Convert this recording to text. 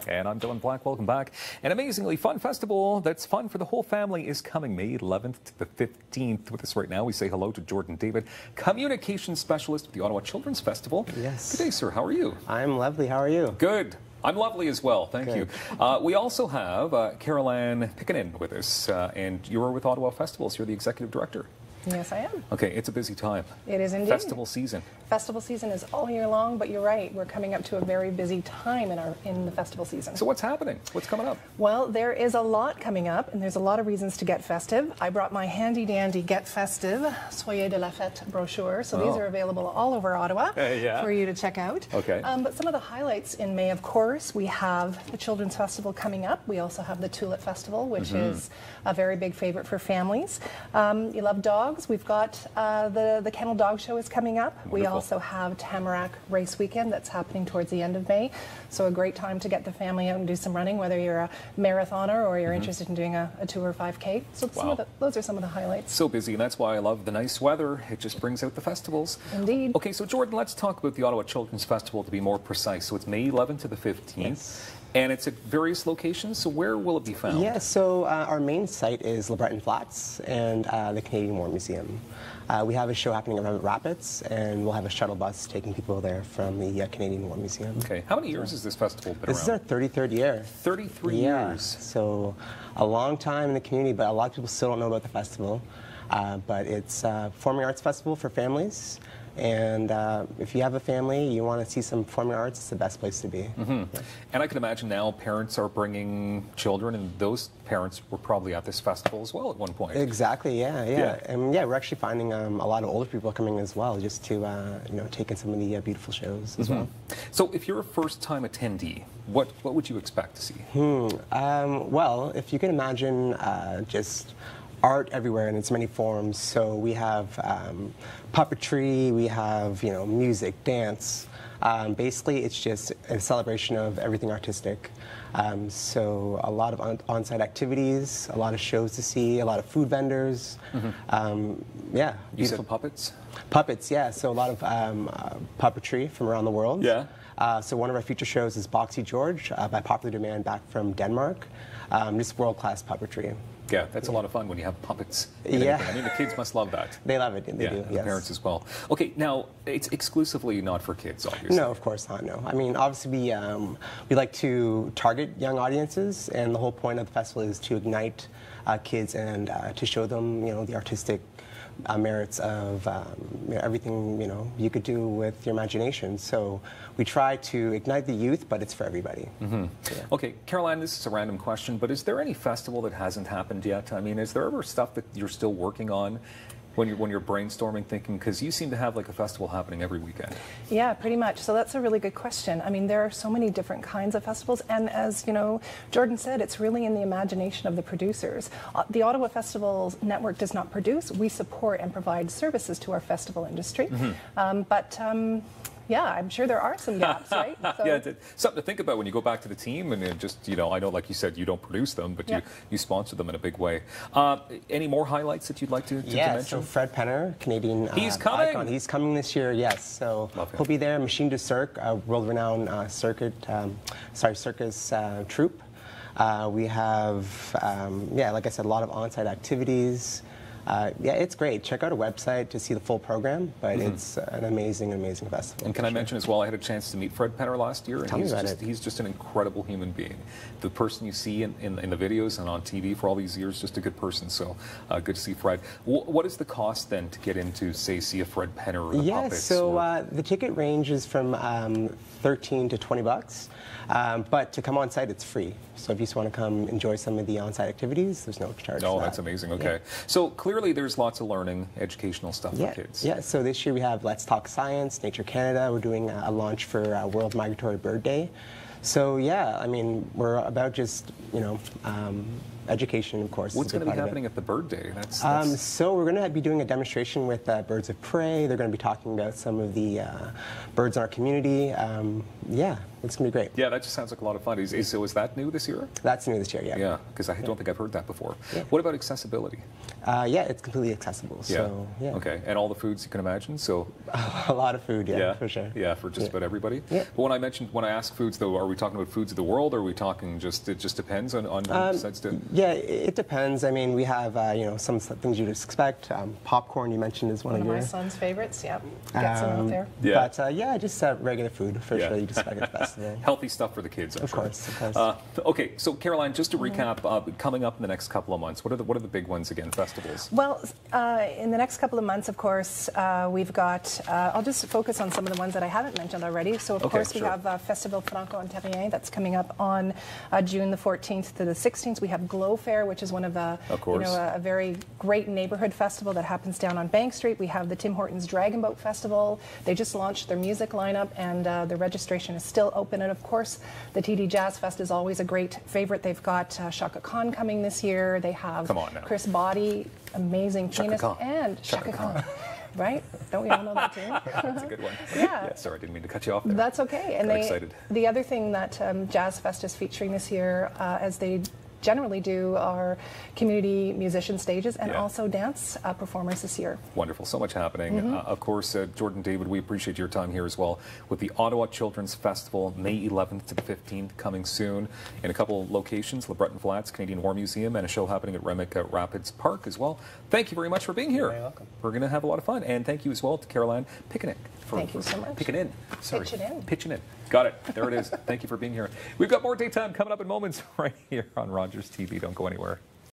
And I'm Dylan Black. Welcome back. An amazingly fun festival that's fun for the whole family is coming May 11th to the 15th. With us right now, we say hello to Jordan David, Communications Specialist with the Ottawa Children's Festival. Yes. Good day, sir. How are you? I'm lovely. How are you? Good. I'm lovely as well. Thank you. We also have Carol-Ann Pickinen with us, and you're with Ottawa Festivals. You're the Executive Director. Yes, I am. Okay, it's a busy time. It is indeed. Festival season. Festival season is all year long, but you're right. We're coming up to a very busy time in the festival season. So what's happening? What's coming up? Well, there is a lot coming up, and there's a lot of reasons to get festive. I brought my handy-dandy Get Festive Soyez de la Fête brochure. So these are available all over Ottawa for you to check out. Okay. But some of the highlights in May, of course, we have the Children's Festival coming up. We also have the Tulip Festival, which is a very big favorite for families. You love dogs. We've got the Kennel Dog Show is coming up. Wonderful. We also have Tamarack Race Weekend that's happening towards the end of May. So a great time to get the family out and do some running, whether you're a marathoner or you're interested in doing a 2 or 5K. So those are some of the highlights. So busy, and that's why I love the nice weather. It just brings out the festivals. Indeed. Okay, so Jordan, let's talk about the Ottawa Children's Festival to be more precise. So it's May 11th to the 15th. Yes. And it's at various locations, so where will it be found? Yeah, so our main site is LeBreton Flats and the Canadian War Museum. We have a show happening around Rapids, and we'll have a shuttle bus taking people there from the Canadian War Museum. Okay, how many years has this festival been This is our 33rd year. 33 Yeah, years. so a long time in the community, but a lot of people still don't know about the festival. But it's a performing arts festival for families. And if you have a family, you want to see some performing arts, it's the best place to be. Yeah. And I can imagine now parents are bringing children, and those parents were probably at this festival as well at one point. Exactly, yeah. Yeah. And yeah, we're actually finding a lot of older people coming as well, just to take in some of the beautiful shows as well. So if you're a first-time attendee, what would you expect to see? Well, if you can imagine just art everywhere in its many forms. So we have puppetry, we have music, dance. Basically, it's just a celebration of everything artistic. So a lot of on-site activities, a lot of shows to see, a lot of food vendors. Yeah, You said puppets? Puppets, yeah. So a lot of puppetry from around the world. Yeah. So one of our feature shows is Boxy George, by popular demand back from Denmark. Just world-class puppetry. Yeah, that's a lot of fun when you have puppets. Yeah. I mean, the kids must love that. They love it, they do, and the yes. parents as well. Okay, now, it's exclusively not for kids, obviously. No, of course not, no. I mean, obviously, we like to target young audiences, and the whole point of the festival is to ignite kids and to show them, the artistic merits of everything you could do with your imagination. So we try to ignite the youth, but it's for everybody. Yeah. Okay, Carol-Ann, this is a random question, but is there any festival that hasn't happened yet? I mean, is there ever stuff that you're still working on when you're brainstorming, thinking, because you seem to have like a festival happening every weekend? Yeah, pretty much. So that's a really good question. I mean, there are so many different kinds of festivals, and as Jordan said, it's really in the imagination of the producers. The Ottawa Festivals Network does not produce. We support and provide services to our festival industry. Yeah, I'm sure there are some gaps, right? So, yeah, something to think about when you go back to the team, and just, I know, like you said, you don't produce them, but you sponsor them in a big way. Any more highlights that you'd like to mention? So Fred Penner, Canadian He's coming. icon. He's coming this year, yes. So he'll be there. Machine de Cirque, a world-renowned circus troupe. We have, like I said, a lot of on-site activities. Yeah, it's great. Check out our website to see the full program, but it's an amazing, amazing festival. And can I mention as well, I had a chance to meet Fred Penner last year, and Tell me about it. He's just an incredible human being. The person you see in the videos and on TV for all these years, just a good person. So good to see Fred. What is the cost then to get into, say, see a Fred Penner or the puppets? So the ticket ranges from $13 to $20, but to come on site, it's free. So if you just want to come enjoy some of the on-site activities, there's no charge. Oh, that's amazing. Okay. So clearly there's lots of learning, educational stuff for kids. Yeah, so this year we have Let's Talk Science, Nature Canada. We're doing a launch for World Migratory Bird Day. So yeah, I mean, we're about just, education, of course. What's going to be happening at the Bird Day? So we're going to be doing a demonstration with Birds of Prey. They're going to be talking about some of the birds in our community. Yeah, it's going to be great. Yeah, that just sounds like a lot of fun. So is that new this year? That's new this year, yeah. Yeah, because I don't think I've heard that before. Yeah. What about accessibility? Yeah, it's completely accessible. So, yeah. Okay, and all the foods you can imagine? So a lot of food, yeah, for sure. Yeah, for just about everybody. Yeah. But when I ask foods, though, are we we talking about foods of the world, or are we talking just, it just depends on who decides to? Yeah, it depends. I mean, we have, some things you'd expect. Popcorn, you mentioned, is one of my your... son's favorites, yep. Get some out there. Yeah. But, just regular food, for sure, you'd expect at the festival. Healthy stuff for the kids, I'm sure. Of course. Okay, so Caroline, just to recap, coming up in the next couple of months, what are the big ones again, festivals? Well, in the next couple of months, of course, we've got, I'll just focus on some of the ones that I haven't mentioned already. So, of course, we have Festival Franco-Ontarien that's coming up on June the 14th to the 16th. We have Glow Fair, which is one of the, a very great neighborhood festival that happens down on Bank Street. We have the Tim Hortons Dragon Boat Festival. They just launched their music lineup, and the registration is still open. And, of course, the TD Jazz Fest is always a great favorite. They've got Chaka Khan coming this year. They have Chris Body, amazing pianist, and Chaka Khan. Right? Don't we all know that too? That's a good one. Yeah. Sorry, I didn't mean to cut you off there. That's okay. And excited. The other thing that Jazz Fest is featuring this year, as they generally do, are community musician stages and also dance performers this year. Wonderful. So much happening. Of course, Jordan David, we appreciate your time here as well with the Ottawa Children's Festival, May 11th to the 15th, coming soon in a couple locations, LeBreton Flats, Canadian War Museum, and a show happening at Remick Rapids Park as well. Thank you very much for being here. You're welcome. We're going to have a lot of fun. And thank you as well to Caroline Picanic. Thank you so much. Pitching in. Sorry. Pitching in. Pitching in. Got it. There it is. Thank you for being here. We've got more daytime coming up in moments right here on Rogers TV. Don't go anywhere.